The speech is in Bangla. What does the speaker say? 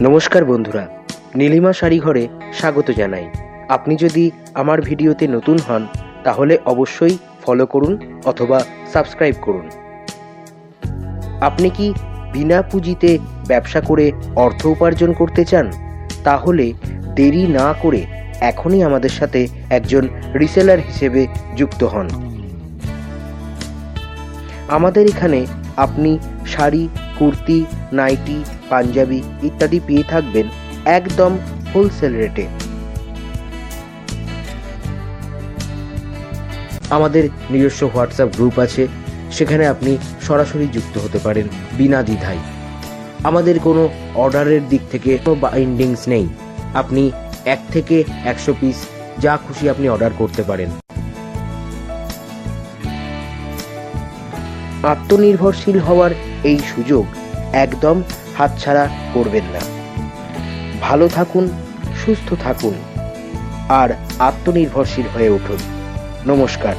নমস্কার বন্ধুরা, নীলিমা শাড়িঘরে স্বাগত জানাই। আপনি যদি আমার ভিডিওতে নতুন হন তাহলে অবশ্যই ফলো করুন অথবা সাবস্ক্রাইব করুন। আপনি কি বিনা পুঁজিতে ব্যবসা করে অর্থ উপার্জন করতে চান? তাহলে দেরি না করে এখনই আমাদের সাথে একজন রিসেলার হিসেবে যুক্ত হন। আমাদের এখানে আপনি শাড়ি, কুর্তি, নাইটি, পাঞ্জাবি ইত্যাদি পেয়ে থাকবেন একদম হোলসেল রেটে। আমাদের নিজস্ব হোয়াটসঅ্যাপ গ্রুপ আছে, সেখানে আপনি সরাসরি যুক্ত হতে পারেন বিনা দ্বিধায়। আমাদের কোনো অর্ডারের দিক থেকে কোনো বাইন্ডিংস নেই। আপনি 1 থেকে 100 পিস যা খুশি আপনি অর্ডার করতে পারেন। আত্মনির্ভরশীল হওয়ার এই সুযোগ একদম হাতছাড়া করবেন না। ভালো থাকুন, সুস্থ থাকুন আর আত্মনির্ভরশীল হয়ে উঠুন। নমস্কার।